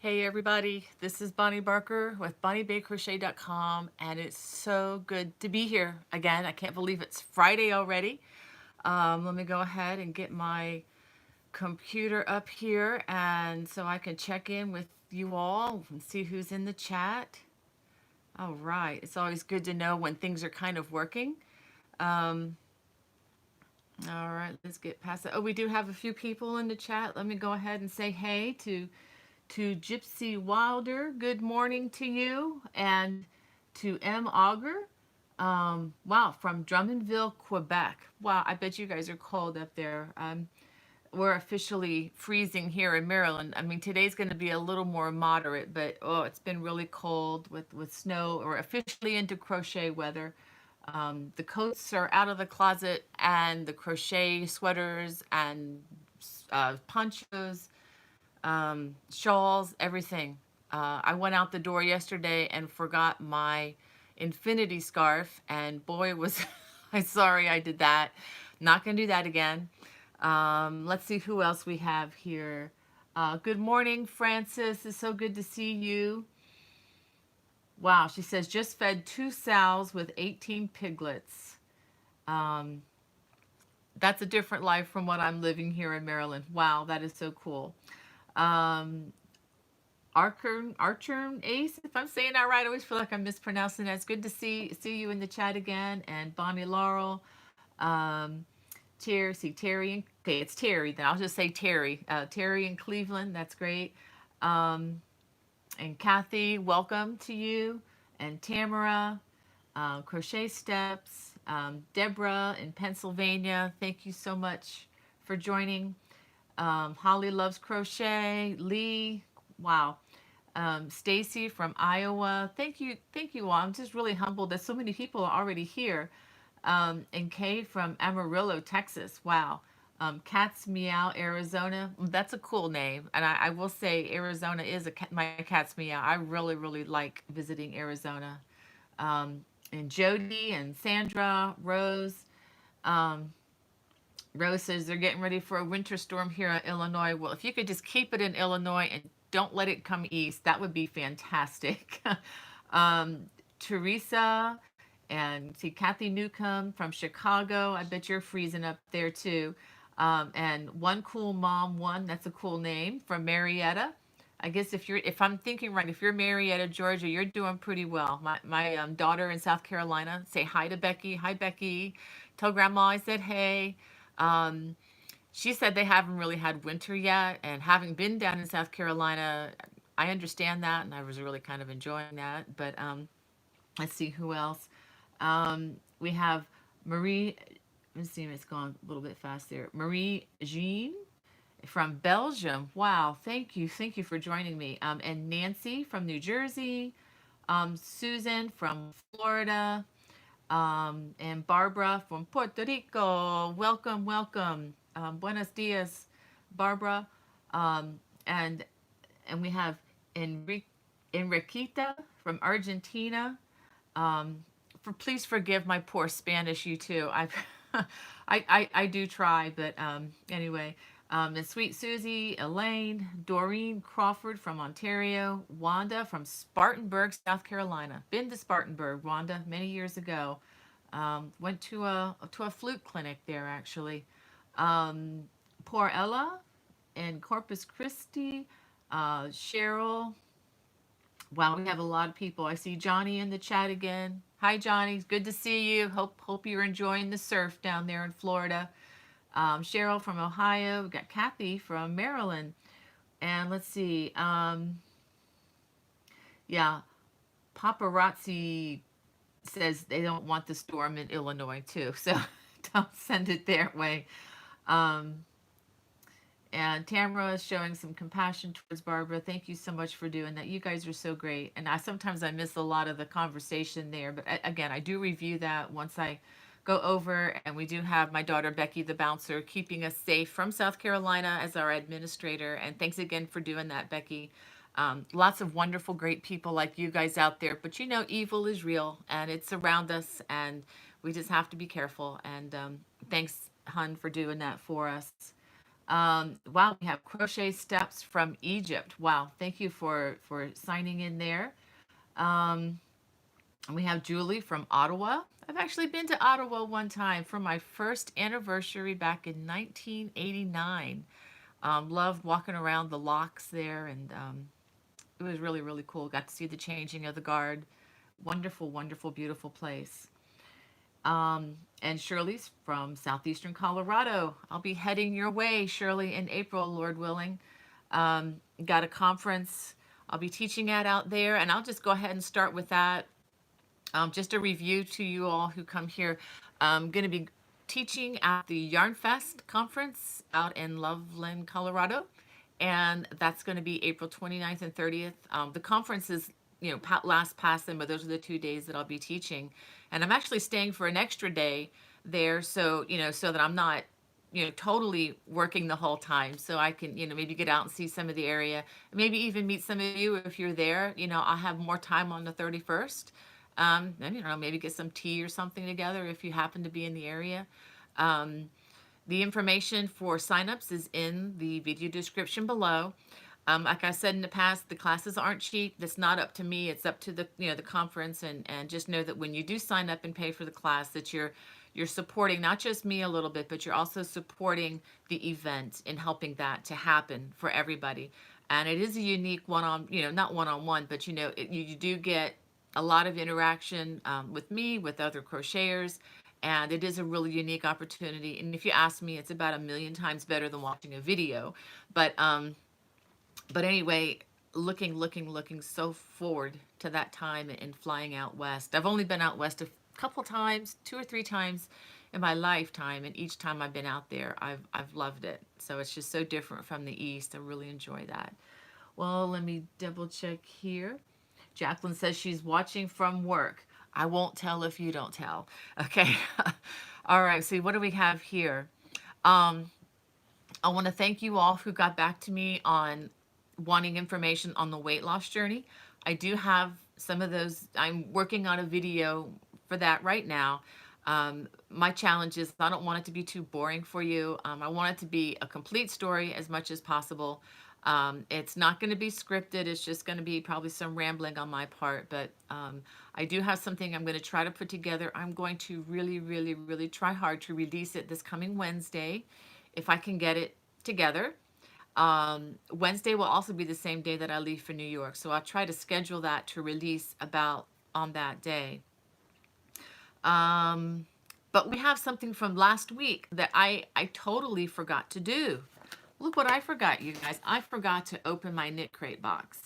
Hey everybody, this is Bonnie Barker with BonnieBayCrochet.com, and it's so good to be here again. I can't believe it's Friday already. Let me go ahead and get my computer up here and so I can check in with you all and see who's in the chat. All right, it's always good to know when things are kind of working. Um, all right, let's get past that. Oh, we do have a few people in the chat. Let me go ahead and say hey to Gypsy Wilder, good morning to you, and to M. Auger. Wow, from Drummondville, Quebec. Wow, I bet you guys are cold up there. We're officially freezing here in Maryland. I mean, today's going to be a little more moderate, but oh, it's been really cold with snow. We're officially into crochet weather. The coats are out of the closet, and the crochet sweaters and ponchos, shawls, everything. I went out the door yesterday and forgot my infinity scarf, and boy, was I sorry I did that. Not gonna do that again. Let's see who else we have here. Good morning, Francis. It's so good to see you. Wow, she says just fed 2 sows with 18 piglets. Um, that's a different life from what I'm living here in Maryland. Wow, that is so cool. Um, Archer Ace, if I'm saying that right, I always feel like I'm mispronouncing that. It's good to see you in the chat again. And Bonnie Laurel, um, Terry. Okay, it's Terry. Then I'll just say Terry. Terry in Cleveland. That's great. Um, and Kathy, welcome to you. And Tamara, Crochet Steps. Deborah in Pennsylvania. Thank you so much for joining. Holly loves crochet. Lee, wow. Stacy from Iowa. Thank you all. I'm just really humbled that so many people are already here. And Kay from Amarillo, Texas. Wow. Cat's Meow, Arizona. That's a cool name. And I will say Arizona is my Cat's Meow. I really, really like visiting Arizona. Um, and Jody and Sandra, Rose. Um, Rose says they're getting ready for a winter storm here in Illinois. Well, if you could just keep it in Illinois and don't let it come east, that would be fantastic. um, Teresa and see Kathy Newcomb from Chicago. I bet you're freezing up there too. And One Cool Mom One, that's a cool name, from Marietta. I guess if I'm thinking right, if you're Marietta, Georgia, you're doing pretty well. My daughter in South Carolina, say hi to Becky. Hi Becky. Tell Grandma I said hey. Um, she said they haven't really had winter yet, and having been down in South Carolina, I understand that, and I was really kind of enjoying that. But let's see who else. We have Marie. Let's see, it's going a little bit fast there. Marie Jean from Belgium. Wow, thank you for joining me. And Nancy from New Jersey. Susan from Florida. And Barbara from Puerto Rico. Welcome, welcome. Buenos dias, Barbara. Um, and and we have Enriqueta from Argentina. Please forgive my poor Spanish, you too. I do try, but anyway. And Sweet Susie, Elaine, Doreen Crawford from Ontario, Wanda from Spartanburg, South Carolina. Been to Spartanburg, Wanda, many years ago. Went to a flute clinic there actually. Um, Poor Ella in Corpus Christi. Cheryl. Wow, we have a lot of people. I see Johnny in the chat again. Hi, Johnny. It's good to see you. Hope you're enjoying the surf down there in Florida. Cheryl from Ohio. We got Kathy from Maryland. And let's see. Yeah, Paparazzi says they don't want the storm in Illinois too, so don't send it their way. Um, and Tamara is showing some compassion towards Barbara. Thank you so much for doing that. You guys are so great. And sometimes I miss a lot of the conversation there, but again, I do review that once I go over, and we do have my daughter Becky the bouncer keeping us safe from South Carolina as our administrator. And thanks again for doing that, Becky. Lots of wonderful, great people like you guys out there, but you know, evil is real and it's around us, and we just have to be careful. And thanks, Hun, for doing that for us. Wow, we have crochet steps from Egypt. Wow, thank you for signing in there. Um, and we have Julie from Ottawa. I've actually been to Ottawa one time for my first anniversary back in 1989. Loved walking around the locks there, and it was really, really cool. Got to see the changing of the guard. Wonderful, wonderful, beautiful place. And Shirley's from southeastern Colorado. I'll be heading your way, Shirley, in April, Lord willing. Got a conference I'll be teaching at out there, and I'll just go ahead and start with that. Just a review to you all who come here. I'm going to be teaching at the Yarnfest conference out in Loveland, Colorado, and that's going to be April 29th and 30th. The conference is, last past them, but those are the 2 days that I'll be teaching. And I'm actually staying for an extra day there, so, so that I'm not, totally working the whole time. So I can, maybe get out and see some of the area, maybe even meet some of you if you're there. I'll have more time on the 31st. And, maybe get some tea or something together if you happen to be in the area. Um, the information for signups is in the video description below. Like I said in the past, the classes aren't cheap. That's not up to me. It's up to the conference, and just know that when you do sign up and pay for the class, that you're supporting not just me a little bit, but you're also supporting the event and helping that to happen for everybody. And it is a unique one-on, not one-on-one, but you do get a lot of interaction with me, with other crocheters, and it is a really unique opportunity. And if you ask me, it's about a million times better than watching a video. But anyway, looking so forward to that time and flying out west. I've only been out west a couple times, 2 or 3 times in my lifetime, and each time I've been out there, I've loved it. So it's just so different from the east. I really enjoy that. Well, let me double check here. Jacqueline says she's watching from work. I won't tell if you don't tell. Okay. All right. See, what do we have here? Um, I want to thank you all who got back to me on wanting information on the weight loss journey. I do have some of those. I'm working on a video for that right now. My challenge is I don't want it to be too boring for you. I want it to be a complete story as much as possible. It's not going to be scripted. It's just going to be probably some rambling on my part, but I do have something I'm going to try to put together. I'm going to really, really, really try hard to release it this coming Wednesday, if I can get it together. Wednesday will also be the same day that I leave for New York, so I'll try to schedule that to release about on that day. But we have something from last week that I totally forgot to do. Look what I forgot, you guys. I forgot to open my Knitcrate box.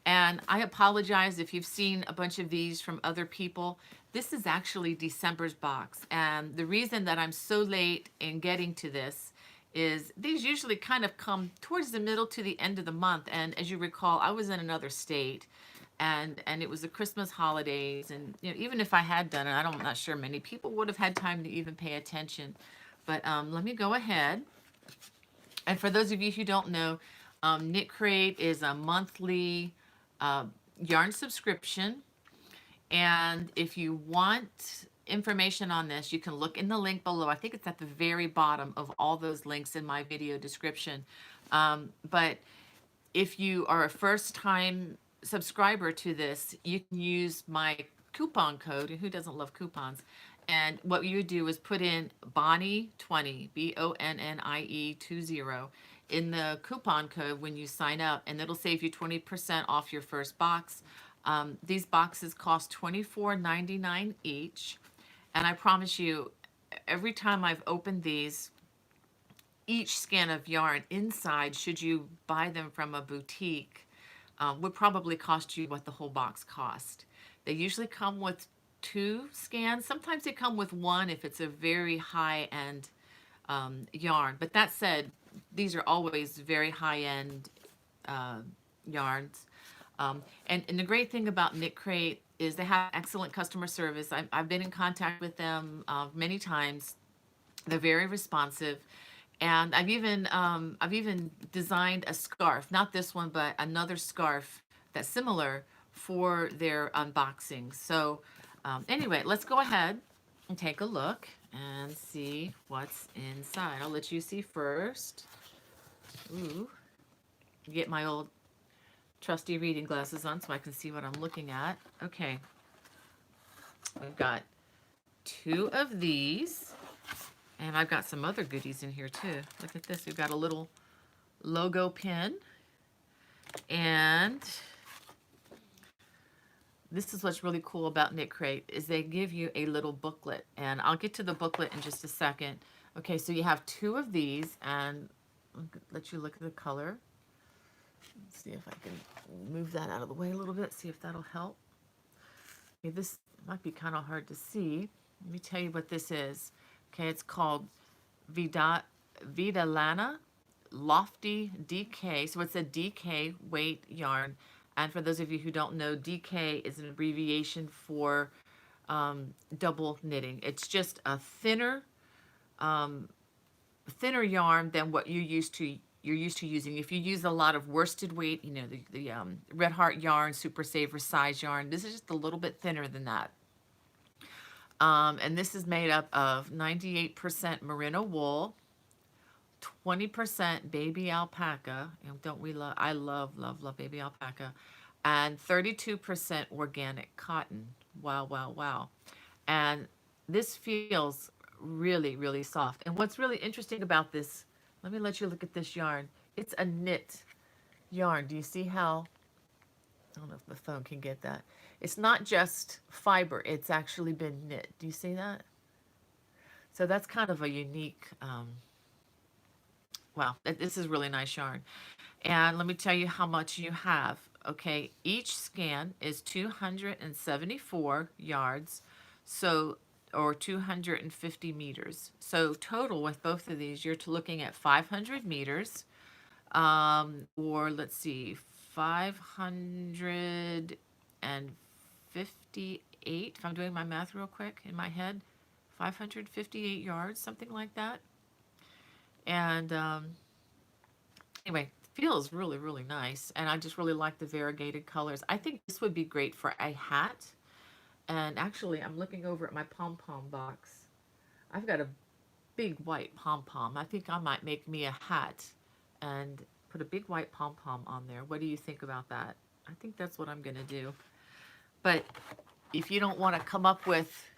And I apologize if you've seen a bunch of these from other people. This is actually December's box. And the reason that I'm so late in getting to this is these usually kind of come towards the middle to the end of the month. And as you recall, I was in another state, and it was the Christmas holidays. And even if I had done it, I'm not sure many people would have had time to even pay attention. But let me go ahead. And for those of you who don't know, Knitcrate is a monthly yarn subscription. And if you want information on this, you can look in the link below. I think it's at the very bottom of all those links in my video description. But if you are a first-time subscriber to this, you can use my coupon code. And who doesn't love coupons? And what you would do is put in Bonnie20, Bonnie 20, in the coupon code when you sign up, and it'll save you 20% off your first box. These boxes cost $24.99 each. And I promise you, every time I've opened these, each skein of yarn inside, should you buy them from a boutique, would probably cost you what the whole box cost. They usually come with 2 scans. Sometimes they come with 1 if it's a very high-end yarn. But that said, these are always very high-end yarns. And the great thing about Knitcrate is they have excellent customer service. I've been in contact with them many times. They're very responsive. And I've even designed a scarf, not this one, but another scarf that's similar for their unboxing. So anyway, let's go ahead and take a look and see what's inside. I'll let you see first. Ooh, get my old trusty reading glasses on so I can see what I'm looking at. Okay, we've got 2 of these, and I've got some other goodies in here too. Look at this. We've got a little logo pin, and this is what's really cool about Knitcrate is they give you a little booklet, and I'll get to the booklet in just a second. Okay, so you have 2 of these, and I'll let you look at the color. Let's see if I can move that out of the way a little bit, see if that'll help. Okay, this might be kind of hard to see. Let me tell you what this is. Okay, it's called Vidalana Lofty DK. So it's a DK weight yarn. And for those of you who don't know, DK is an abbreviation for double knitting. It's just a thinner yarn than what you're used to using. If you use a lot of worsted weight, you know, the Red Heart yarn, Super Saver size yarn, this is just a little bit thinner than that. And this is made up of 98% merino wool, 20% baby alpaca, and don't we love, I love baby alpaca, and 32% organic cotton. Wow, wow, wow. And this feels really, really soft. And what's really interesting about this, let me let you look at this yarn. It's a knit yarn. Do you see how, I don't know if the phone can get that. It's not just fiber, it's actually been knit. Do you see that? So that's kind of a unique, wow, this is really nice yarn. And let me tell you how much you have. Okay, each scan is 274 yards, so, or 250 meters. So total with both of these, you're looking at 500 meters, or let's see, 558, if I'm doing my math real quick in my head, 558 yards, something like that. And anyway, feels really, really nice. And I just really like the variegated colors. I think this would be great for a hat. And actually, I'm looking over at my pom-pom box. I've got a big white pom-pom. I think I might make me a hat and put a big white pom-pom on there. What do you think about that? I think that's what I'm going to do. But if you don't want to come up with,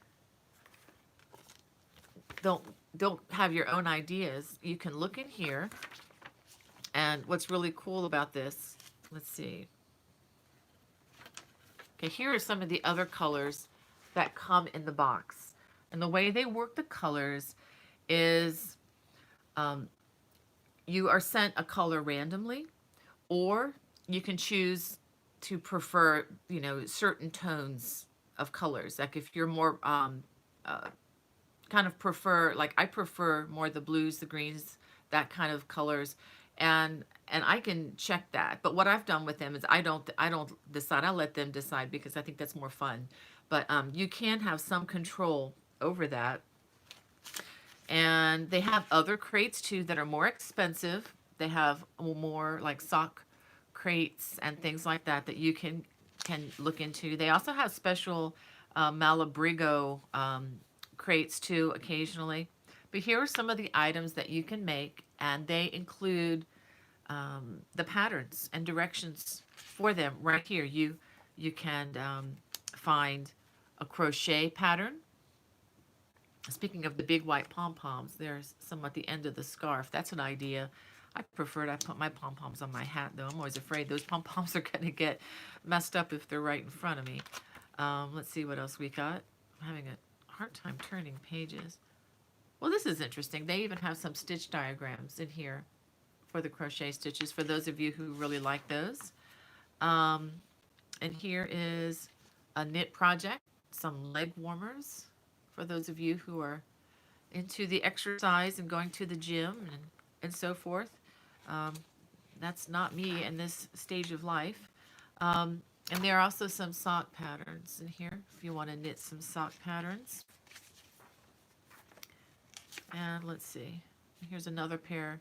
don't have your own ideas, you can look in here. And what's really cool about this, let's see. Okay, here are some of the other colors that come in the box. And the way they work the colors is you are sent a color randomly, or you can choose to prefer, you know, certain tones of colors. Like if you're more kind of prefer, like I prefer more the blues, the greens, that kind of colors. And I can check that. But what I've done with them is I don't decide. I let them decide because I think that's more fun. But you can have some control over that. And they have other crates too that are more expensive. They have more like sock crates and things like that that you can look into. They also have special Malabrigo crates too occasionally. But here are some of the items that you can make, and they include the patterns and directions for them right here. You can find a crochet pattern. Speaking of the big white pom-poms, there's some at the end of the scarf. That's an idea. I prefer to put my pom-poms on my hat, though. I'm always afraid those pom-poms are going to get messed up if they're right in front of me. Let's see what else we got. I'm having a hard time turning pages. Well, this is interesting. They even have some stitch diagrams in here for the crochet stitches, for those of you who really like those. And here is a knit project, some leg warmers, for those of you who are into the exercise and going to the gym and so forth. That's not me in this stage of life. And there are also some sock patterns in here if you want to knit some sock patterns. And let's see, here's another pair,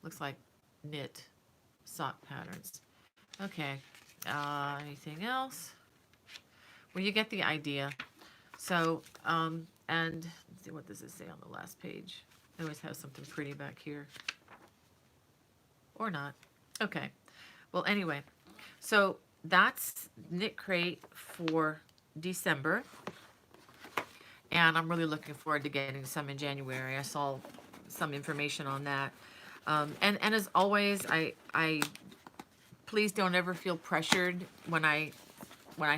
looks like knit sock patterns. Okay, anything else? Well, you get the idea. So, and let's see, what does it say on the last page? I always have something pretty back here. or not. Okay. Well, anyway, so that's Knit Crate for December, and I'm really looking forward to getting some in January. I saw some information on that. And as always, I please don't ever feel pressured when I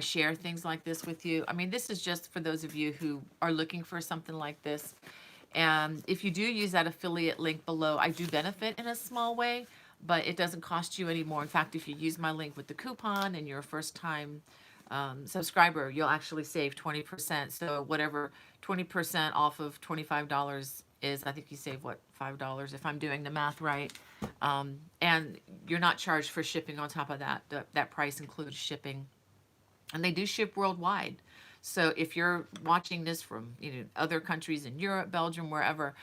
share things like this with you. I mean, this is just for those of you who are looking for something like this. And if you do use that affiliate link below, I do benefit in a small way, but it doesn't cost you any more. In fact, if you use my link with the coupon and you're a first time subscriber, you'll actually save 20%. So whatever 20% off of $25 is, I think you save what, $5 if I'm doing the math right. And you're not charged for shipping on top of that. That price includes shipping, and they do ship worldwide. So if you're watching this from other countries in Europe, Belgium, wherever,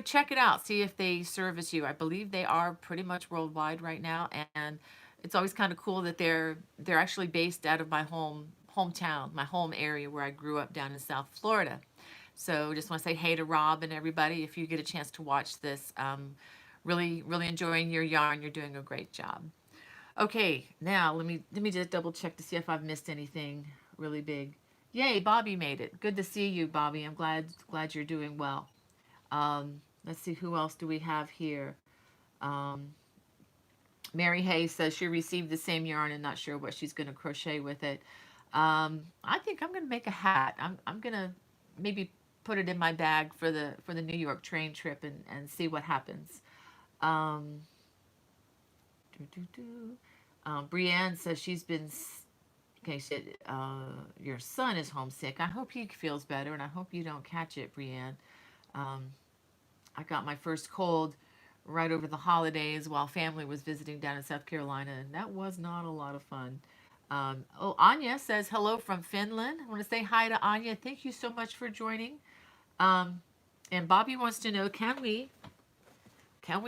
check it out. See if they service you. I believe they are pretty much worldwide right now, and it's always kind of cool that they're actually based out of my hometown, my home area where I grew up down in South Florida. So just want to say hey to Rob and everybody. If you get a chance to watch this, really really enjoying your yarn. You're doing a great job. Okay, now let me just double check to see if I've missed anything really big. Yay, Bobby made it. Good to see you, Bobby. I'm glad you're doing well. Let's see, who else do we have here? Um, Mary Hayes says she received the same yarn and not sure what she's going to crochet with it. I think I'm going to make a hat. I'm going to maybe put it in my bag for the New York train trip and see what happens. Um, do, do, do. Brienne says she's been. Okay, she said your son is homesick. I hope he feels better, and I hope you don't catch it, Brienne. Um, I got my first cold right over the holidays while family was visiting down in South Carolina, and that was not a lot of fun. Anya says hello from Finland. I want to say hi to Anya. Thank you so much for joining. Um, and Bobby wants to know, can we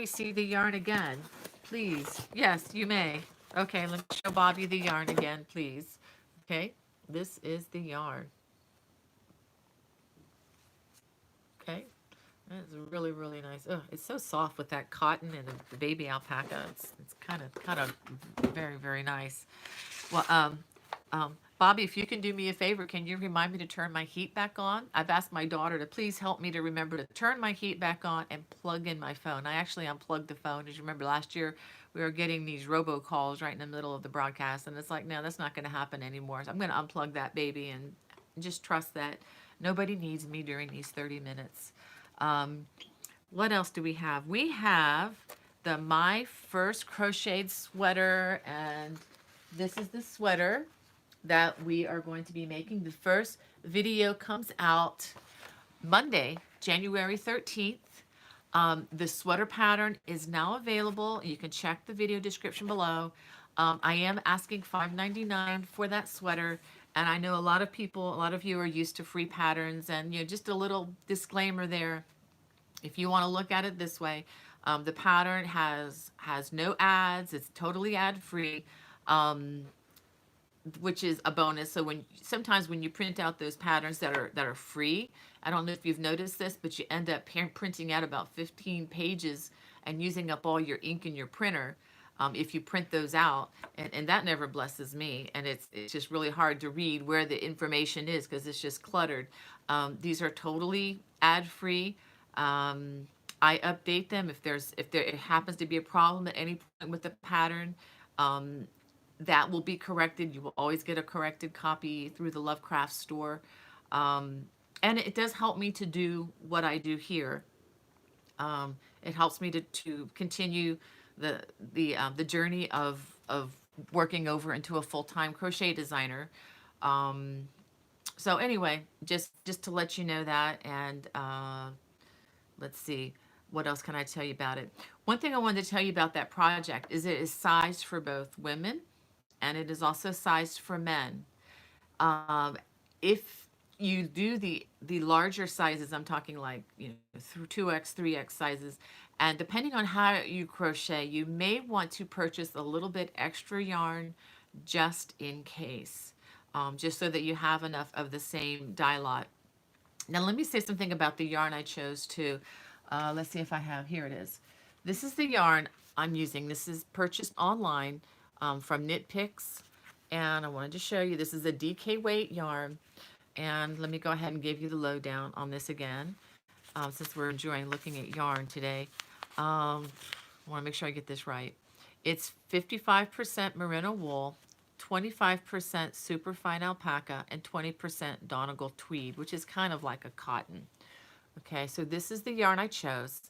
see the yarn again? Please. Yes, you may. Okay, let me show Bobby the yarn again, please. Okay, this is the yarn. Okay, that's really, really nice. Oh, it's so soft with that cotton and the baby alpaca. It's kind of very, very nice. Well, Bobby, if you can do me a favor, can you remind me to turn my heat back on? I've asked my daughter to please help me to remember to turn my heat back on and plug in my phone. I actually unplugged the phone. As you remember last year, we were getting these robocalls right in the middle of the broadcast, and it's like, no, that's not going to happen anymore. So I'm going to unplug that baby and just trust that nobody needs me during these 30 minutes. Um, what else do we have? We have the My First Crocheted Sweater, and this is the sweater that we are going to be making. The first video comes out Monday, January 13th. The sweater pattern is now available. You can check the video description below. I am asking $5.99 for that sweater. And I know a lot of you are used to free patterns, and just a little disclaimer there. If you want to look at it this way, the pattern has no ads. It's totally ad free. Which is a bonus. So sometimes when you print out those patterns that are free, I don't know if you've noticed this, but you end up printing out about 15 pages and using up all your ink in your printer. If you print those out, and that never blesses me, and it's just really hard to read where the information is because it's just cluttered. These are totally ad free. I update them if there happens to be a problem at any point with the pattern. That will be corrected. You will always get a corrected copy through the Lovecraft store. And it does help me to do what I do here. It helps me to continue the journey of working over into a full-time crochet designer. So anyway, just to let you know that, and let's see, what else can I tell you about it? One thing I wanted to tell you about that project is it is sized for both women, and it is also sized for men. Um, if you do the larger sizes, I'm talking like through 2x, 3x sizes, and depending on how you crochet, you may want to purchase a little bit extra yarn just in case, just so that you have enough of the same dye lot. Now let me say something about the yarn I chose to. Let's see if I have, here it is. This is the yarn. I'm using. This is purchased online from Knitpicks. And I wanted to show you, this is a DK weight yarn. And let me go ahead and give you the lowdown on this again, since we're enjoying looking at yarn today. I want to make sure I get this right. It's 55% merino wool, 25% superfine alpaca, and 20% Donegal tweed, which is kind of like a cotton. Okay, so this is the yarn I chose.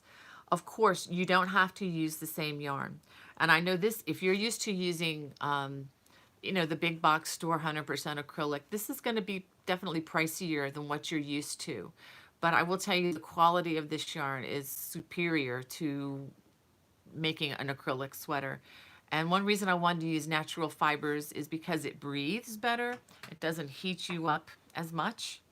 Of course, you don't have to use the same yarn. And I know this, if you're used to using, the big box store 100% acrylic, this is going to be definitely pricier than what you're used to. But I will tell you the quality of this yarn is superior to making an acrylic sweater. And one reason I wanted to use natural fibers is because it breathes better. It doesn't heat you up as much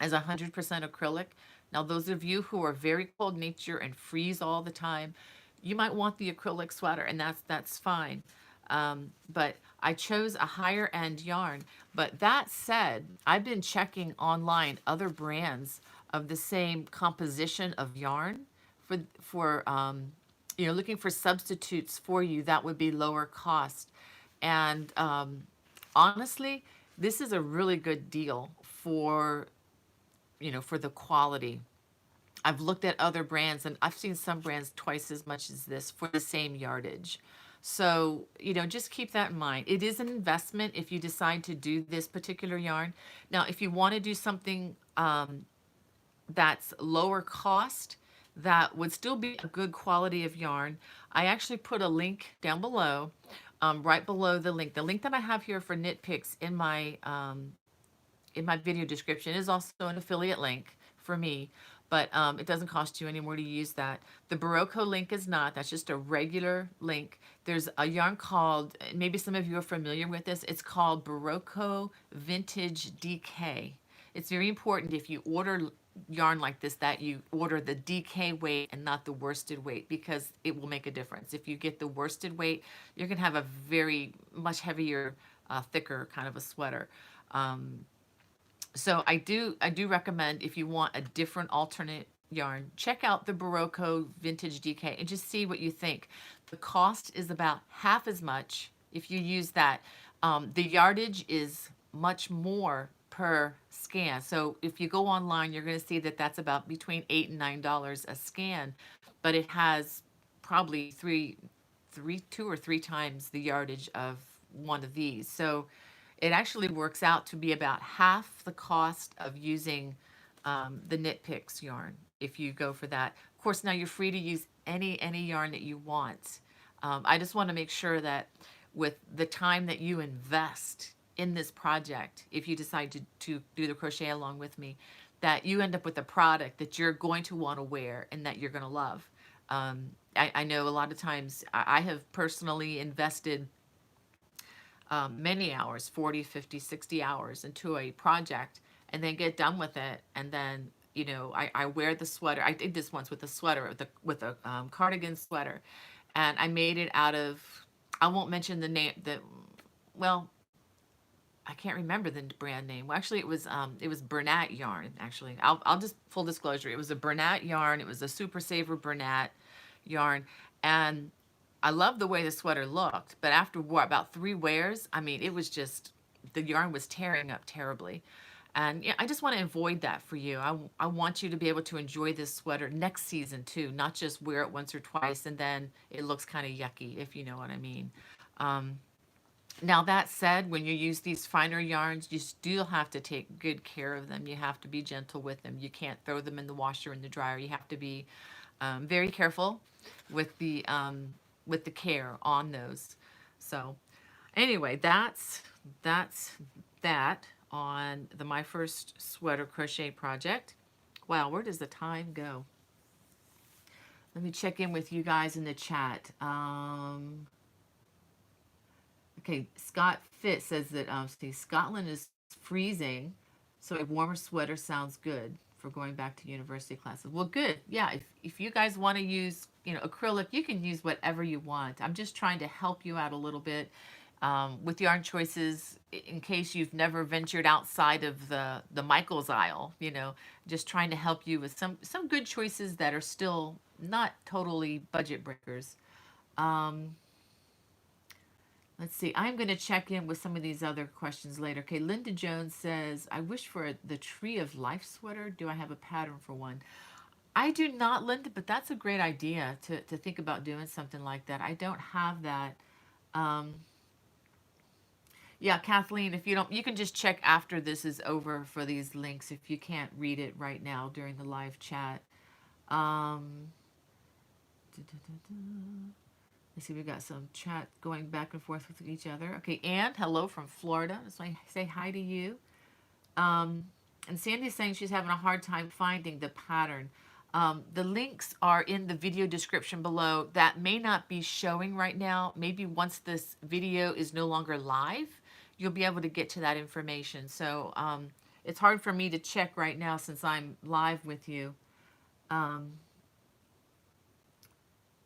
as 100% acrylic. Now, those of you who are very cold nature and freeze all the time, you might want the acrylic sweater, and that's fine. But I chose a higher end yarn. But that said, I've been checking online other brands of the same composition of yarn for looking for substitutes for you that would be lower cost. And honestly, this is a really good deal for the quality. I've looked at other brands and I've seen some brands twice as much as this for the same yardage. So, just keep that in mind. It is an investment if you decide to do this particular yarn. Now, if you want to do something that's lower cost, that would still be a good quality of yarn, I actually put a link down below, right below the link. The link that I have here for Knitpicks in my video description is also an affiliate link for me, but it doesn't cost you any more to use that. The Barocco link is not. That's just a regular link. There's a yarn called, maybe some of you are familiar with this, it's called Barocco Vintage DK. It's very important if you order yarn like this that you order the DK weight and not the worsted weight, because it will make a difference. If you get the worsted weight, you're going to have a very much heavier, thicker kind of a sweater. So I do recommend, if you want a different alternate yarn, check out the Barocco Vintage DK and just see what you think. The cost is about half as much if you use that. The yardage is much more per scan. So if you go online, you're going to see that that's about between $8 and $9 a scan, but it has probably two or three times the yardage of one of these. So it actually works out to be about half the cost of using the Knit Picks yarn if you go for that. Of course, now you're free to use any yarn that you want. I just want to make sure that with the time that you invest in this project, if you decide to do the crochet along with me, that you end up with a product that you're going to want to wear and that you're going to love. I know a lot of times I have personally invested many hours, 40, 50, 60 hours into a project, and then get done with it. And then, I wear the sweater. I did this once with a sweater, with a cardigan sweater. And I made it out of, I won't mention the name, well, I can't remember the brand name. Well, actually, it was Bernat yarn. Actually, I'll just full disclosure. It was a Bernat yarn. It was a Super Saver Bernat yarn, and I loved the way the sweater looked. But after about 3 wears, I mean, it was just, the yarn was tearing up terribly. And yeah, I just want to avoid that for you. I want you to be able to enjoy this sweater next season too, not just wear it once or twice and then it looks kind of yucky, if you know what I mean. Um, Now, that said, when you use these finer yarns, you still have to take good care of them. You have to be gentle with them. You can't throw them in the washer and the dryer. You have to be very careful with the care on those. So, anyway, that's that on the My First Sweater crochet project. Wow, where does the time go? Let me check in with you guys in the chat. Okay, Scott Fit says that see, Scotland is freezing, so a warmer sweater sounds good for going back to university classes. Well, good. Yeah, if you guys want to use, acrylic, you can use whatever you want. I'm just trying to help you out a little bit with yarn choices in case you've never ventured outside of the Michaels aisle, just trying to help you with some good choices that are still not totally budget breakers. Um, let's see. I'm going to check in with some of these other questions later. Okay, Linda Jones says, I wish for the Tree of Life sweater. Do I have a pattern for one? I do not, Linda, but that's a great idea to think about doing something like that. I don't have that. Um, yeah, Kathleen, if you don't, you can just check after this is over for these links if you can't read it right now during the live chat. Um, da, da, da, da. Let's see, we got some chat going back and forth with each other. Okay, Anne, hello from Florida. So I say hi to you. Um, and Sandy's saying she's having a hard time finding the pattern. The links are in the video description below. That may not be showing right now. Maybe once this video is no longer live, you'll be able to get to that information. So it's hard for me to check right now since I'm live with you. Um,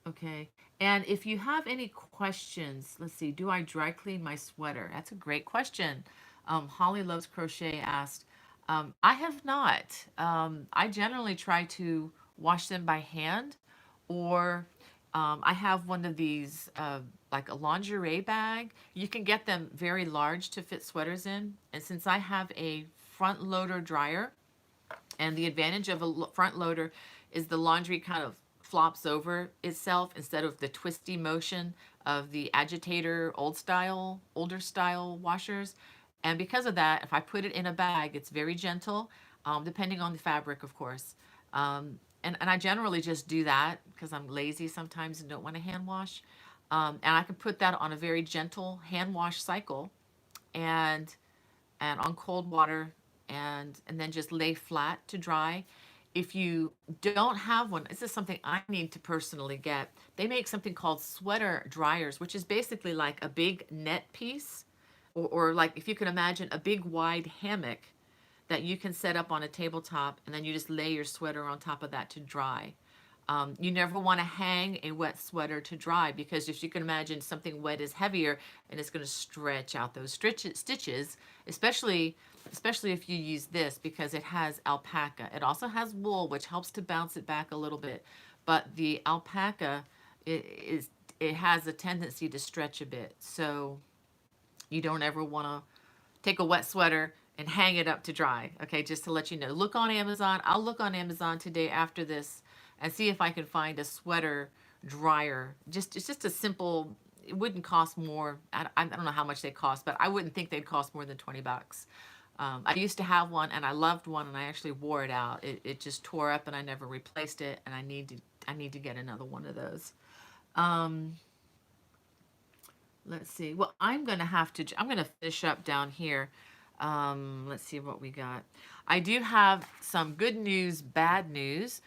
Okay. And if you have any questions, let's see, do I dry clean my sweater? That's a great question. Holly Loves Crochet asked, I have not. I generally try to wash them by hand, or I have one of these, like a lingerie bag. You can get them very large to fit sweaters in. And since I have a front loader dryer, and the advantage of a front loader is the laundry kind of flops over itself instead of the twisty motion of the agitator older style washers. And because of that, if I put it in a bag, it's very gentle, depending on the fabric, of course. And I generally just do that because I'm lazy sometimes and don't want to hand wash. And I can put that on a very gentle hand wash cycle, and on cold water, and then just lay flat to dry. If you don't have one, this is something I need to personally get. They make something called sweater dryers, which is basically like a big net piece, or like if you can imagine a big wide hammock that you can set up on a tabletop, and then you just lay your sweater on top of that to dry. You never want to hang a wet sweater to dry, because if you can imagine, something wet is heavier and it's going to stretch out those stitches, especially if you use this, because it has alpaca. It also has wool, which helps to bounce it back a little bit. But the alpaca it has a tendency to stretch a bit. So you don't ever want to take a wet sweater and hang it up to dry. Okay, just to let you know. Look on Amazon. I'll look on Amazon today after this and see if I can find a sweater dryer. It's just a simple. It wouldn't cost more. I don't know how much they cost, but I wouldn't think they'd cost more than $20. I used to have one and I loved one, and I actually wore it out. It just tore up and I never replaced it, and I need to get another one of those. Um, let's see. Well, I'm gonna finish up down here. Let's see what we got. I do have some good news, bad news,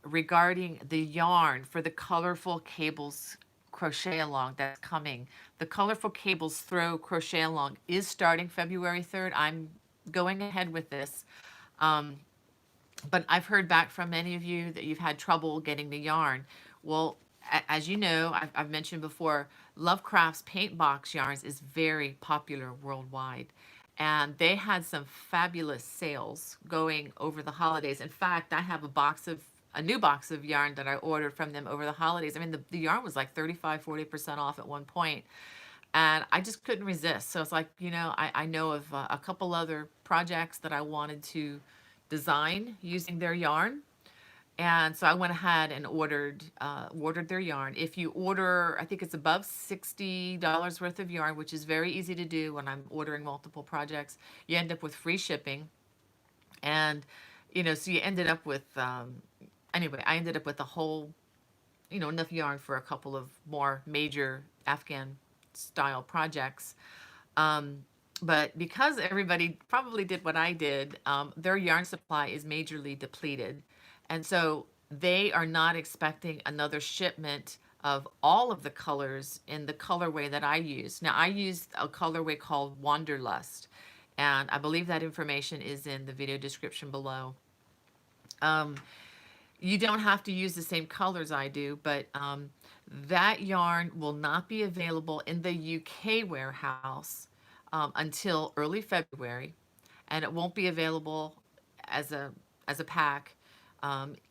regarding the yarn for the colorful cables crochet along that's coming. The colorful cables throw crochet along is starting February 3rd. I'm going ahead with this. Um, but I've heard back from many of you that you've had trouble getting the yarn. Well, as you know, I've mentioned before, Lovecraft's paint box yarns is very popular worldwide. And they had some fabulous sales going over the holidays. In fact, I have a new box of yarn that I ordered from them over the holidays. I mean, the yarn was like 35-40% off at one point, and I just couldn't resist. So it's like, I know of a couple other projects that I wanted to design using their yarn. And so I went ahead and ordered their yarn. If you order, I think it's above $60 worth of yarn, which is very easy to do when I'm ordering multiple projects, you end up with free shipping. And, so you ended up with, anyway, I ended up with a whole, enough yarn for a couple of more major Afghan style projects. But because everybody probably did what I did, their yarn supply is majorly depleted. And so they are not expecting another shipment of all of the colors in the colorway that I use. Now, I use a colorway called Wanderlust, and I believe that information is in the video description below. Um, you don't have to use the same colors I do, but that yarn will not be available in the UK warehouse until early February, and it won't be available as a pack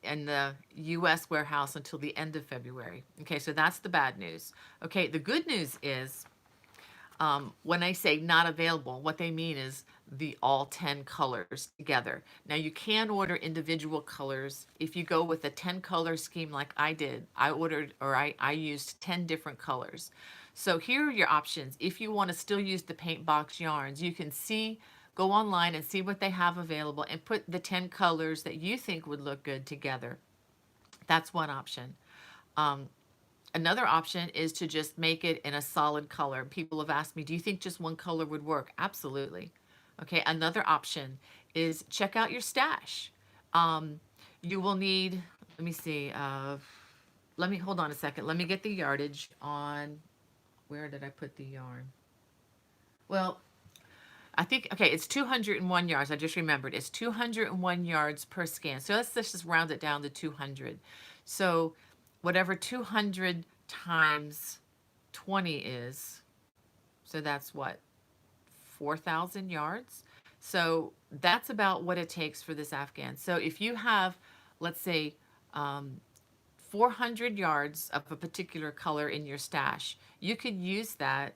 in the US warehouse until the end of February. Okay, so that's the bad news. Okay, the good news is when I say not available, what they mean is the all 10 colors together. Now you can order individual colors. If you go with a 10 color scheme like I did, I used 10 different colors. So here are your options. If you want to still use the paint box yarns, you can go online and see what they have available and put the 10 colors that you think would look good together. That's one option. Um, Another option is to just make it in a solid color. People have asked me, do you think just one color would work? Absolutely. Okay, another option is check out your stash. Um, you will need, let me see, hold on a second. Let me get the yardage on, where did I put the yarn? Well, I think, okay, it's 201 yards. I just remembered. It's 201 yards per scan. So let's just round it down to 200. So whatever 200 times 20 is, so that's what, 4,000 yards? So that's about what it takes for this Afghan. So if you have, let's say, 400 yards of a particular color in your stash, you could use that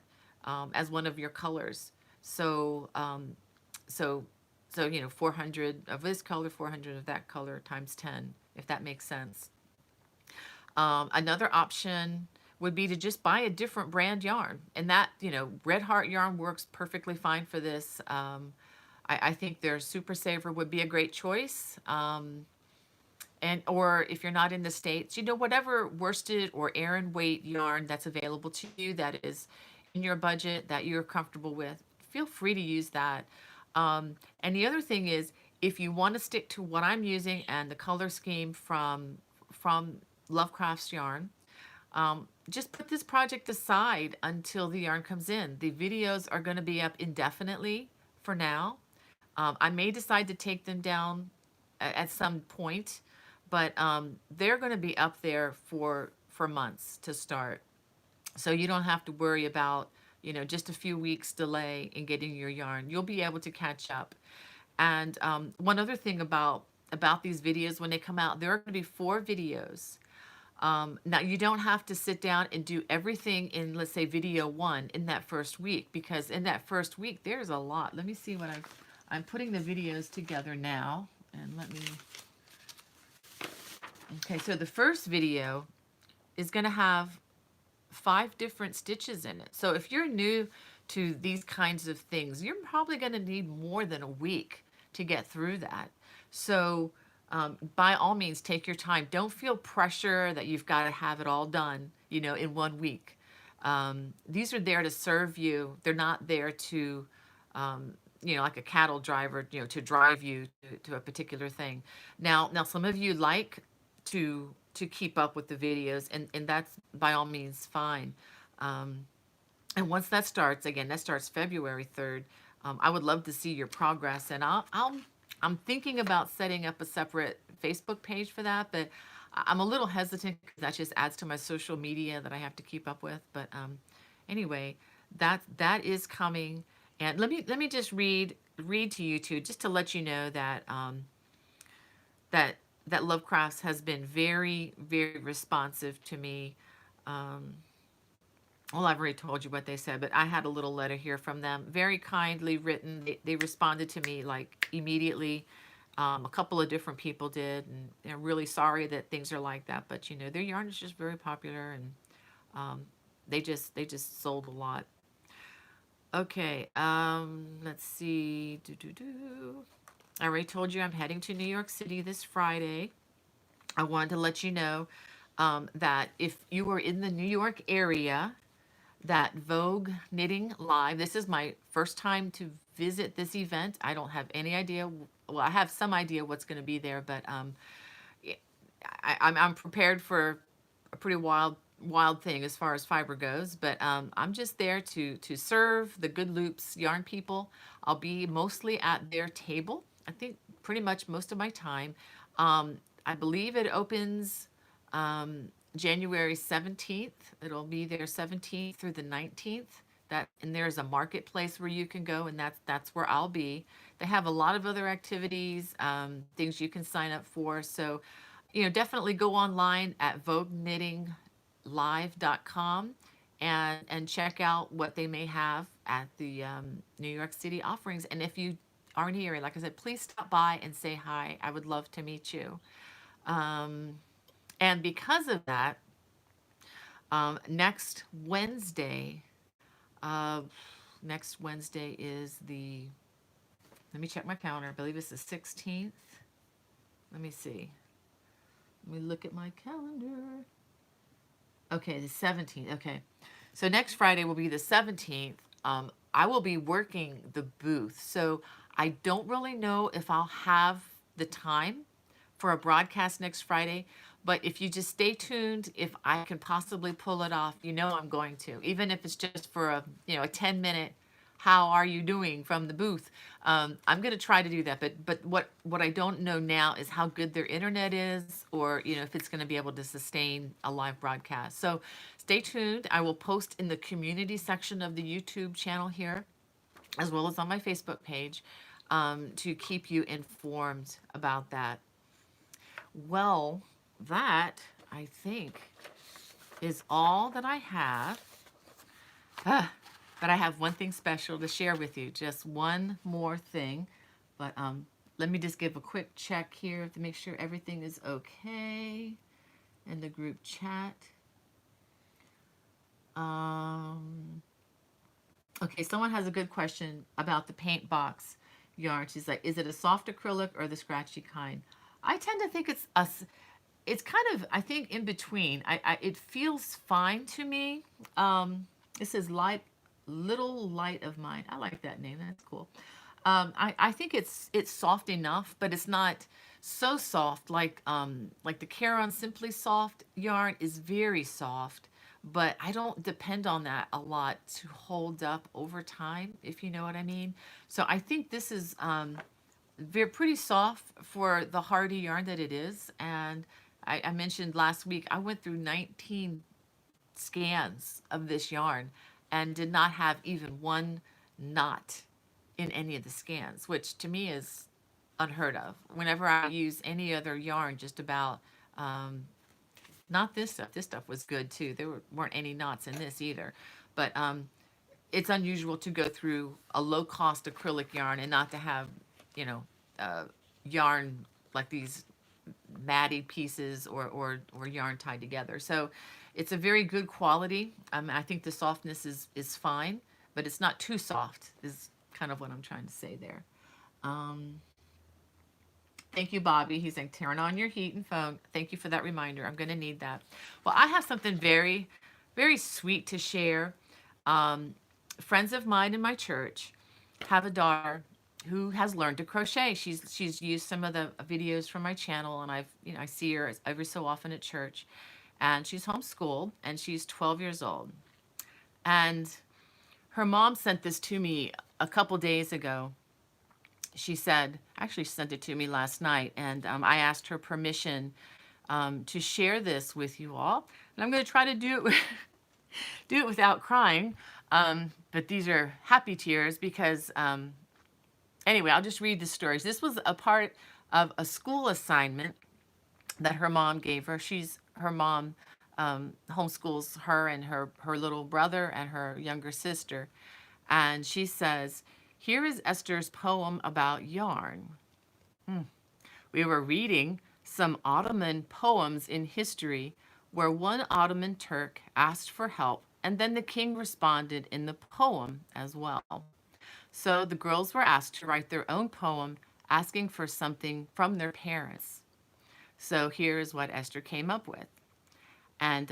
as one of your colors. So, so, you know, 400 of this color, 400 of that color times 10, if that makes sense. Another option would be to just buy a different brand yarn. And that, you know, Red Heart yarn works perfectly fine for this. I think their Super Saver would be a great choice. Or if you're not in the States, you know, whatever worsted or Aran weight yarn that's available to you that is in your budget that you're comfortable with, feel free to use that. And the other thing is, if you want to stick to what I'm using and the color scheme from Lovecraft's yarn, just put this project aside until the yarn comes in. The videos are going to be up indefinitely for now. I may decide to take them down at some point, but they're going to be up there for months to start. So you don't have to worry about, you know, just a few weeks delay in getting your yarn. You'll be able to catch up. And one other thing about these videos, when they come out, there are going to be 4 videos. Now you don't have to sit down and do everything in, let's say, video 1 in that first week, because in that first week there's a lot. Let me see what I'm putting the videos together now, and let me. Okay, so the first video is going to have 5 different stitches in it. So if you're new to these kinds of things, you're probably going to need more than a week to get through that. So by all means, take your time. Don't feel pressure that you've got to have it all done, you know, in 1 week. These are there to serve you. They're not there to, you know, like a cattle driver, you know, to drive you to a particular thing. Now some of you like to keep up with the videos, and that's by all means fine. And once that starts, again, that starts February 3rd. I would love to see your progress, and I'm thinking about setting up a separate Facebook page for that, but I'm a little hesitant because that just adds to my social media that I have to keep up with. But anyway, that is coming. And let me just read to you two, just to let you know that that Lovecrafts has been very, very responsive to me. Well, I've already told you what they said, but I had a little letter here from them, very kindly written. They responded to me like immediately. A couple of different people did, and they're really sorry that things are like that. But you know, their yarn is just very popular, and they just sold a lot. Okay, let's see. I already told you I'm heading to New York City this Friday. I wanted to let you know that if you were in the New York area, that Vogue Knitting Live, this is my first time to visit this event. I don't have any idea. Well, I have some idea what's going to be there, but I'm prepared for a pretty wild thing as far as fiber goes. But I'm just there to serve the Good Loops yarn people. I'll be mostly at their table. I think pretty much most of my time. I believe it opens January 17th. It'll be there 17th through the 19th. and there's a marketplace where you can go, and that's where I'll be. They have a lot of other activities, things you can sign up for. So, definitely go online at vogueknittinglive.com and check out what they may have at the New York City offerings. And if you aren't here, like I said, please stop by and say hi. I would love to meet you. Um, and because of that, next Wednesday, uh, next Wednesday is let me check my calendar. I believe it's the 16th. Let me see. Let me look at my calendar. Okay, the 17th. Okay. So next Friday will be the 17th. I will be working the booth. So I don't really know if I'll have the time for a broadcast next Friday, but if you just stay tuned, if I can possibly pull it off, I'm going to, even if it's just for a 10-minute how are you doing from the booth. I'm going to try to do that, but what I don't know now is how good their internet is, or if it's going to be able to sustain a live broadcast. So stay tuned. I will post in the community section of the YouTube channel here, as well as on my Facebook page, to keep you informed about that. Well, that, I think, is all that I have. But I have one thing special to share with you, just one more thing. But let me just give a quick check here to make sure everything is okay in the group chat. Okay, someone has a good question about the paint box yarn. She's like, is it a soft acrylic or the scratchy kind? I tend to think it's kind of, I think, in between. It feels fine to me. It says Little Light of Mine. I like that name. That's cool. I think it's soft enough, but it's not so soft like the Caron Simply Soft yarn is very soft, but I don't depend on that a lot to hold up over time, if you know what I mean. So I think this is pretty soft for the hardy yarn that it is. And I mentioned last week I went through 19 scans of this yarn and did not have even one knot in any of the scans, which to me is unheard of. Whenever I use any other yarn, just about, not this stuff. This stuff was good too. Weren't any knots in this either. But it's unusual to go through a low-cost acrylic yarn and not to have, yarn like these matty pieces or yarn tied together. So it's a very good quality. I think the softness is fine, but it's not too soft is kind of what I'm trying to say there. Thank you, Bobby. He's saying, turn on your heat and phone. Thank you for that reminder. I'm going to need that. Well, I have something very, very sweet to share. Friends of mine in my church have a daughter who has learned to crochet. She's used some of the videos from my channel, and I see her every so often at church. And she's homeschooled, and she's 12 years old. And her mom sent this to me a couple days ago. She said, actually she sent it to me last night, and I asked her permission to share this with you all. And I'm going to try to do it without crying. But these are happy tears because, anyway, I'll just read the stories. This was a part of a school assignment that her mom gave her. Her mom homeschools her and her little brother and her younger sister. And she says, here is Esther's poem about yarn. We were reading some Ottoman poems in history where one Ottoman Turk asked for help, and then the king responded in the poem as well. So the girls were asked to write their own poem asking for something from their parents. So here is what Esther came up with. And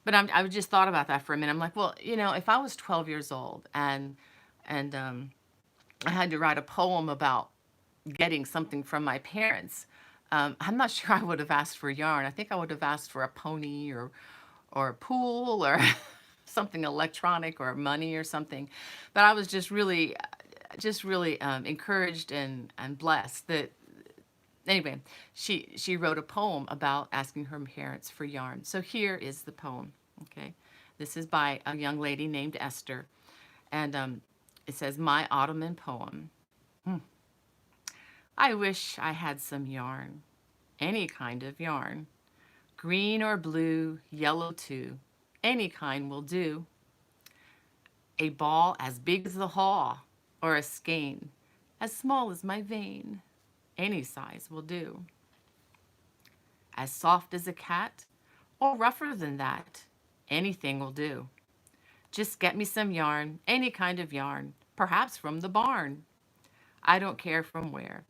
but I just thought about that for a minute. I'm like, well, if I was 12 years old and I had to write a poem about getting something from my parents, I'm not sure I would have asked for yarn. I think I would have asked for a pony or a pool or something electronic or money or something. But I was just really encouraged and blessed that. Anyway, she wrote a poem about asking her parents for yarn. So here is the poem. Okay, this is by a young lady named Esther. And it says, My Ottoman Poem. Hmm. I wish I had some yarn, any kind of yarn, green or blue, yellow too, any kind will do. A ball as big as the haw, or a skein as small as my vein, any size will do. As soft as a cat, or rougher than that, anything will do. Just get me some yarn, any kind of yarn, perhaps from the barn. I don't care from where.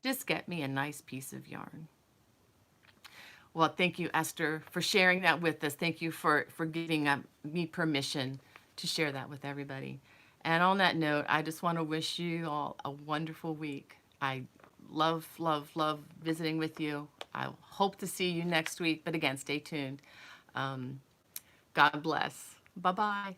Just get me a nice piece of yarn. Well, thank you, Esther, for sharing that with us. Thank you for giving me permission to share that with everybody. And on that note, I just want to wish you all a wonderful week. I love, love, love visiting with you. I hope to see you next week, but again, stay tuned. God bless. Bye-bye.